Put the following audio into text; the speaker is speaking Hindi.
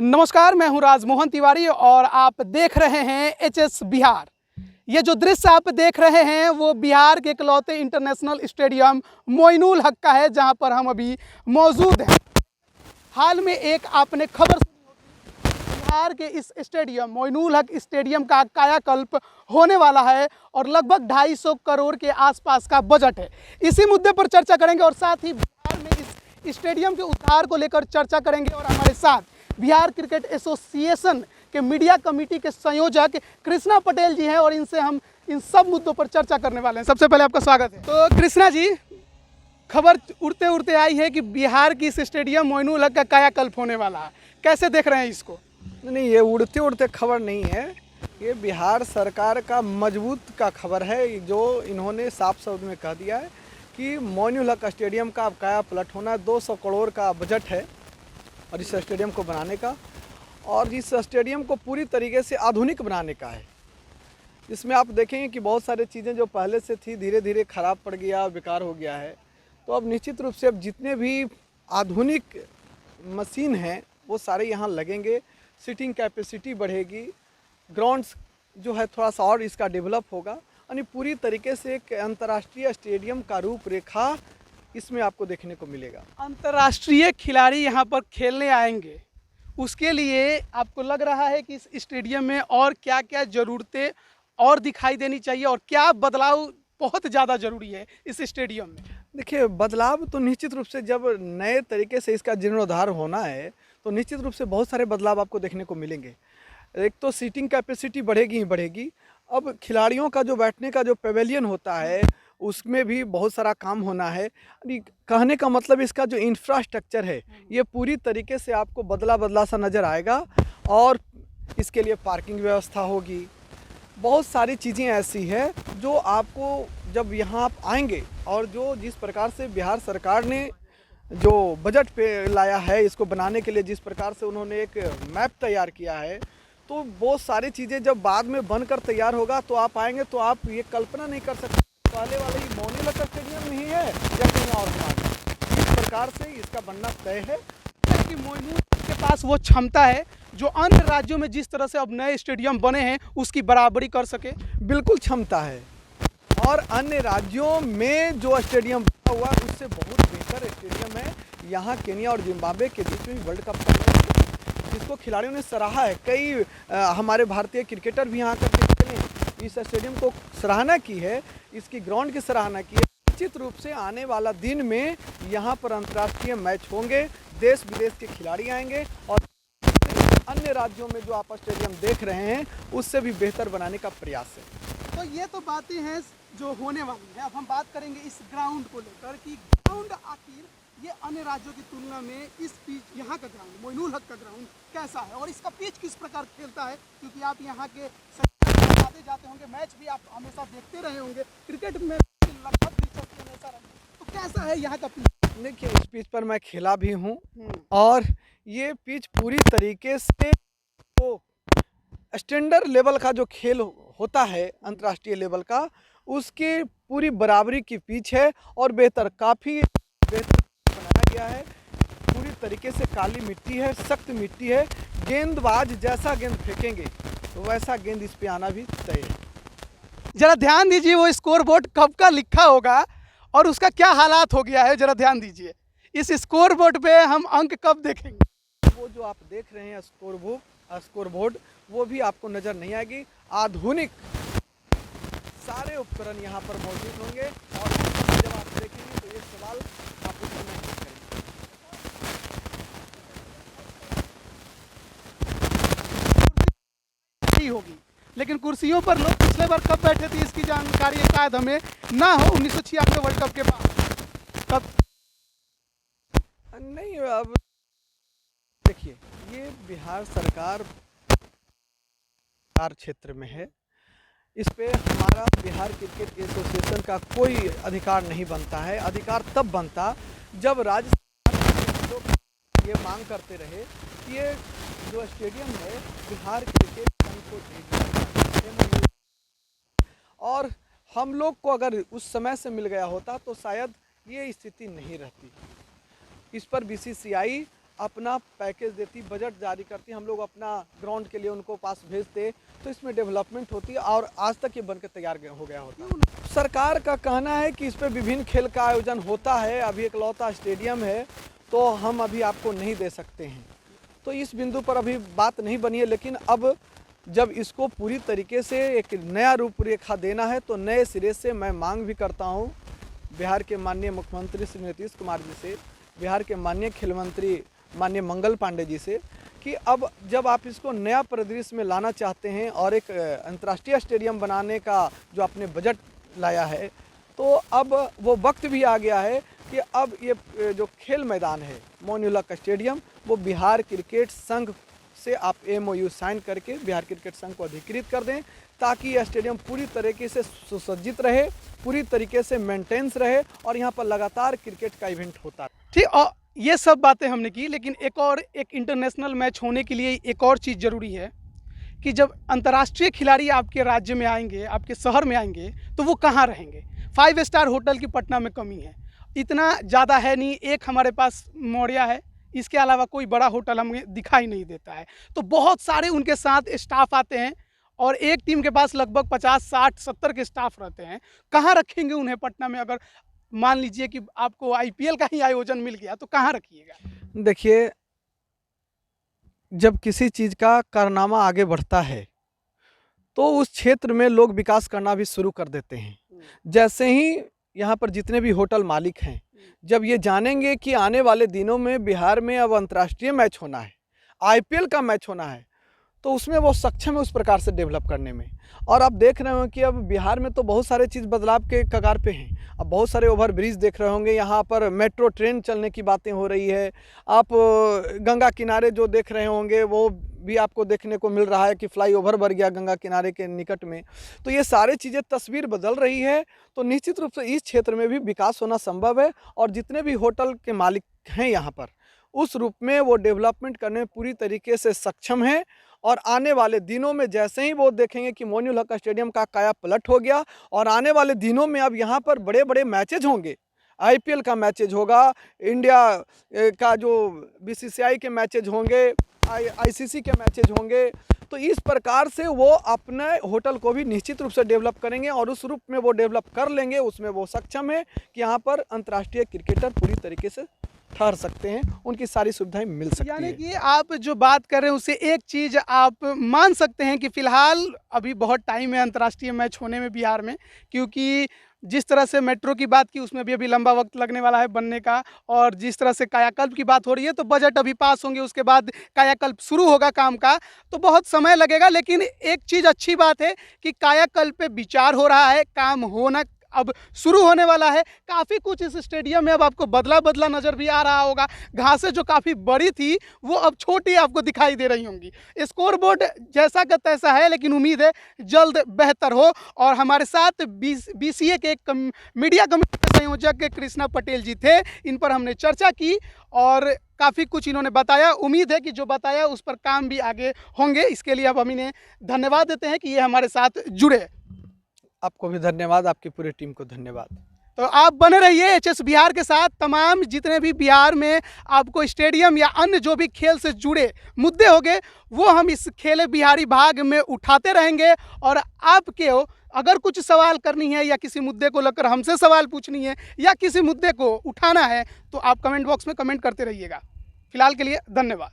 नमस्कार, मैं हूं राजमोहन तिवारी और आप देख रहे हैं एचएस बिहार। ये जो दृश्य आप देख रहे हैं वो बिहार के इकलौते इंटरनेशनल स्टेडियम मोइनुल हक का है, जहां पर हम अभी मौजूद हैं। हाल में एक आपने खबर सुनी होगी, बिहार के इस स्टेडियम मोइनुल हक स्टेडियम का कायाकल्प होने वाला है और लगभग 250 करोड़ के आसपास का बजट है। इसी मुद्दे पर चर्चा करेंगे और साथ ही बिहार में इस स्टेडियम के उद्धार को लेकर चर्चा करेंगे। और हमारे साथ बिहार क्रिकेट एसोसिएशन के मीडिया कमेटी के संयोजक कृष्णा पटेल जी हैं और इनसे हम इन सब मुद्दों पर चर्चा करने वाले हैं। सबसे पहले आपका स्वागत है। तो कृष्णा जी, खबर उड़ते उड़ते आई है कि बिहार की इस स्टेडियम मोइनुल हक का कायाकल्प होने वाला है, कैसे देख रहे हैं इसको? नहीं, ये उड़ते उड़ते खबर नहीं है, ये बिहार सरकार का मजबूत का खबर है, जो इन्होंने साफ शब्द में कह दिया है कि मोइनुल हक स्टेडियम का अब काया पलट होना। 200 करोड़ का बजट है और इस स्टेडियम को बनाने का, और इस स्टेडियम को पूरी तरीके से आधुनिक बनाने का है। इसमें आप देखेंगे कि बहुत सारी चीज़ें जो पहले से थी धीरे धीरे ख़राब पड़ गया, बेकार हो गया है। तो अब निश्चित रूप से अब जितने भी आधुनिक मशीन हैं वो सारे यहाँ लगेंगे, सीटिंग कैपेसिटी बढ़ेगी, ग्राउंड्स जो है थोड़ा सा और इसका डेवलप होगा, यानी पूरी तरीके से एक अंतर्राष्ट्रीय स्टेडियम का रूपरेखा इसमें आपको देखने को मिलेगा। अंतर्राष्ट्रीय खिलाड़ी यहाँ पर खेलने आएंगे, उसके लिए आपको लग रहा है कि इस स्टेडियम में और क्या क्या ज़रूरतें और दिखाई देनी चाहिए और क्या बदलाव बहुत ज़्यादा ज़रूरी है इस स्टेडियम में? देखिए, बदलाव तो निश्चित रूप से जब नए तरीके से इसका जीर्णोद्धार होना है तो निश्चित रूप से बहुत सारे बदलाव आपको देखने को मिलेंगे। एक तो सीटिंग कैपेसिटी बढ़ेगी ही बढ़ेगी। अब खिलाड़ियों का जो बैठने का जो पेवेलियन होता है उसमें भी बहुत सारा काम होना है। कहने का मतलब इसका जो इंफ्रास्ट्रक्चर है ये पूरी तरीके से आपको बदला बदला सा नज़र आएगा, और इसके लिए पार्किंग व्यवस्था होगी। बहुत सारी चीज़ें ऐसी है जो आपको जब यहाँ आप आएंगे, और जो जिस प्रकार से बिहार सरकार ने जो बजट पे लाया है इसको बनाने के लिए, जिस प्रकार से उन्होंने एक मैप तैयार किया है, तो बहुत सारी चीज़ें जब बाद में बनकर तैयार होगा तो आप आएंगे तो आप ये कल्पना नहीं कर सकते पहले वाले ही मोइनुल हक स्टेडियम नहीं है या कहीं और बनाना। इस प्रकार से इसका बनना तय है कि मोइनुल हक के पास वो क्षमता है जो अन्य राज्यों में जिस तरह से अब नए स्टेडियम बने हैं उसकी बराबरी कर सके। बिल्कुल क्षमता है, और अन्य राज्यों में जो स्टेडियम बना हुआ उससे बहुत बेहतर स्टेडियम है। यहाँ केन्या और जिम्बाब्वे के बीच में वर्ल्ड कप का, जिसको खिलाड़ियों ने सराहा है। कई हमारे भारतीय क्रिकेटर भी यहाँ कर इस स्टेडियम को सराहना की है, इसकी ग्राउंड की सराहना की है। निश्चित रूप से आने वाला दिन में यहाँ पर अंतर्राष्ट्रीय मैच होंगे, देश विदेश के खिलाड़ी आएंगे, और अन्य राज्यों में जो आप स्टेडियम देख रहे हैं उससे भी बेहतर बनाने का प्रयास है। तो ये तो बातें हैं जो होने वाली है। अब हम बात करेंगे इस ग्राउंड को लेकर कि ग्राउंड आखिर ये अन्य राज्यों की तुलना में इस पिच, यहाँ का ग्राउंड मोइनुल हक का ग्राउंड कैसा है और इसका पिच किस प्रकार खेलता है, क्योंकि आप यहाँ के जाते होंगे, मैच भी आप हमेशा देखते रहे होंगे, क्रिकेट में लगभग दिलचस्पी हमेशा रही, तो कैसा है यहाँ का पिच? देखिए, इस पिच पर मैं खेला भी हूँ, और ये पिच पूरी तरीके से तो स्टैंडर्ड लेवल का जो खेल होता है अंतर्राष्ट्रीय लेवल का, उसकी पूरी बराबरी की पिच है, और काफ़ी बेहतर बनाया गया है। पूरी तरीके से काली मिट्टी है, सख्त मिट्टी है, गेंदबाज जैसा गेंद फेंकेंगे तो वैसा गेंद इस पे आना भी तय है। जरा ध्यान दीजिए, वो स्कोर बोर्ड कब का लिखा होगा और उसका क्या हालात हो गया है, जरा ध्यान दीजिए। इस स्कोर बोर्ड पे हम अंक कब देखेंगे? वो जो आप देख रहे हैं स्कोर बोर्ड वो भी आपको नज़र नहीं आएगी। आधुनिक सारे उपकरण यहाँ पर मौजूद होंगे, और जब आप देखेंगे तो ये सवाल आपको करना ही करेंगे। होगी, लेकिन कुर्सियों पर लोग पिछले बार कब बैठे थे इसकी जानकारी शायद हमें ना हो। 1996 वर्ल्ड कप के बाद कब नहीं। अब देखिए, ये बिहार सरकार क्षेत्र में है, इस पे हमारा बिहार क्रिकेट एसोसिएशन का कोई अधिकार नहीं बनता है। अधिकार तब बनता जब राज्य सरकार लोग ये मांग करते रहे कि ये जो स्टेडियम है बिहार क्रिकेट संघ को दे, और हम लोग को अगर उस समय से मिल गया होता तो शायद ये स्थिति नहीं रहती। इस पर बीसीसीआई अपना पैकेज देती, बजट जारी करती, हम लोग अपना ग्राउंड के लिए उनको पास भेजते, तो इसमें डेवलपमेंट होती और आज तक ये बनकर तैयार हो गया होता। सरकार का कहना है कि इस पर विभिन्न खेल का आयोजन होता है, अभी इकलौता स्टेडियम है तो हम अभी आपको नहीं दे सकते हैं, तो इस बिंदु पर अभी बात नहीं बनी है। लेकिन अब जब इसको पूरी तरीके से एक नया रूपरेखा देना है तो नए सिरे से मैं मांग भी करता हूँ बिहार के माननीय मुख्यमंत्री श्री नीतीश कुमार जी से, बिहार के माननीय खेल मंत्री माननीय मंगल पांडे जी से, कि अब जब आप इसको नया परिदृश्य में लाना चाहते हैं और एक अंतर्राष्ट्रीय स्टेडियम बनाने का जो आपने बजट लाया है, तो अब वो वक्त भी आ गया है कि अब ये जो खेल मैदान है मोइनुल हक स्टेडियम, वो बिहार क्रिकेट संघ से आप MOU साइन करके बिहार क्रिकेट संघ को अधिकृत कर दें, ताकि यह स्टेडियम पूरी तरीके से सुसज्जित रहे, पूरी तरीके से मेंटेनेंस रहे और यहाँ पर लगातार क्रिकेट का इवेंट होता रहे। ठीक, और ये सब बातें हमने की, लेकिन एक इंटरनेशनल मैच होने के लिए एक और चीज़ ज़रूरी है कि जब अंतर्राष्ट्रीय खिलाड़ी आपके राज्य में आएंगे, आपके शहर में आएंगे, तो वो कहाँ रहेंगे। 5 स्टार होटल की पटना में कमी है, इतना ज़्यादा है नहीं, एक हमारे पास मौर्या है, इसके अलावा कोई बड़ा होटल हमें दिखाई नहीं देता है। तो बहुत सारे उनके साथ स्टाफ आते हैं और एक टीम के पास लगभग 50, 60, 70 के स्टाफ रहते हैं। कहाँ रखेंगे उन्हें पटना में? अगर मान लीजिए कि आपको IPL का ही आयोजन मिल गया तो कहाँ रखिएगा? देखिए, जब किसी चीज़ का कारनामा आगे बढ़ता है तो उस क्षेत्र में लोग विकास करना भी शुरू कर देते हैं। जैसे ही यहाँ पर जितने भी होटल मालिक हैं, जब ये जानेंगे कि आने वाले दिनों में बिहार में अब अंतर्राष्ट्रीय मैच होना है, IPL का मैच होना है, तो उसमें वो सक्षम है उस प्रकार से डेवलप करने में। और आप देख रहे हो कि अब बिहार में तो बहुत सारे चीज़ बदलाव के कगार पे हैं। अब बहुत सारे ओवर ब्रिज देख रहे होंगे, यहाँ पर मेट्रो ट्रेन चलने की बातें हो रही है। आप गंगा किनारे जो देख रहे होंगे वो भी आपको देखने को मिल रहा है कि फ्लाईओवर बन गया गंगा किनारे के निकट में। तो ये सारी चीज़ें तस्वीर बदल रही है, तो निश्चित रूप से इस क्षेत्र में भी विकास होना संभव है। और जितने भी होटल के मालिक हैं यहाँ पर, उस रूप में वो डेवलपमेंट करने में पूरी तरीके से सक्षम है। और आने वाले दिनों में जैसे ही वो देखेंगे कि मोइनुल हक स्टेडियम का काया पलट हो गया और आने वाले दिनों में अब यहाँ पर बड़े बड़े मैचेज होंगे, IPL का मैचेज होगा, इंडिया का जो BCCI के मैचेज होंगे, ICC के मैचेज होंगे, तो इस प्रकार से वो अपने होटल को भी निश्चित रूप से डेवलप करेंगे और उस रूप में वो डेवलप कर लेंगे, उसमें वो सक्षम है कि यहाँ पर अंतर्राष्ट्रीय क्रिकेटर पूरी तरीके से ठहर सकते हैं, उनकी सारी सुविधाएं मिल सकती हैं। यानी कि आप जो बात कर रहे हैं उससे एक चीज़ आप मान सकते हैं कि फ़िलहाल अभी बहुत टाइम है अंतर्राष्ट्रीय मैच होने में बिहार में, क्योंकि जिस तरह से मेट्रो की बात की उसमें भी अभी लंबा वक्त लगने वाला है बनने का, और जिस तरह से कायाकल्प की बात हो रही है तो बजट अभी पास होंगे, उसके बाद कायाकल्प शुरू होगा काम का, तो बहुत समय लगेगा। लेकिन एक चीज़ अच्छी बात है कि कायाकल्प पे विचार हो रहा है, काम होना अब शुरू होने वाला है। काफ़ी कुछ इस स्टेडियम में अब आपको बदला बदला नज़र भी आ रहा होगा। घासें जो काफ़ी बड़ी थी वो अब छोटी आपको दिखाई दे रही होंगी। स्कोर बोर्ड जैसा का तैसा है, लेकिन उम्मीद है जल्द बेहतर हो। और हमारे साथ BCA के एक मीडिया कमेटी के संयोजक कृष्णा पटेल जी थे, इन पर हमने चर्चा की और काफ़ी कुछ इन्होंने बताया। उम्मीद है कि जो बताया उस पर काम भी आगे होंगे। इसके लिए अब हम इन्हें धन्यवाद देते हैं कि ये हमारे साथ जुड़े। आपको भी धन्यवाद, आपकी पूरी टीम को धन्यवाद। तो आप बने रहिए HS बिहार के साथ। तमाम जितने भी बिहार में आपको स्टेडियम या अन्य जो भी खेल से जुड़े मुद्दे होंगे वो हम इस खेले बिहारी भाग में उठाते रहेंगे। और आपके अगर कुछ सवाल करनी है या किसी मुद्दे को लेकर हमसे सवाल पूछनी है या किसी मुद्दे को उठाना है तो आप कमेंट बॉक्स में कमेंट करते रहिएगा। फिलहाल के लिए धन्यवाद।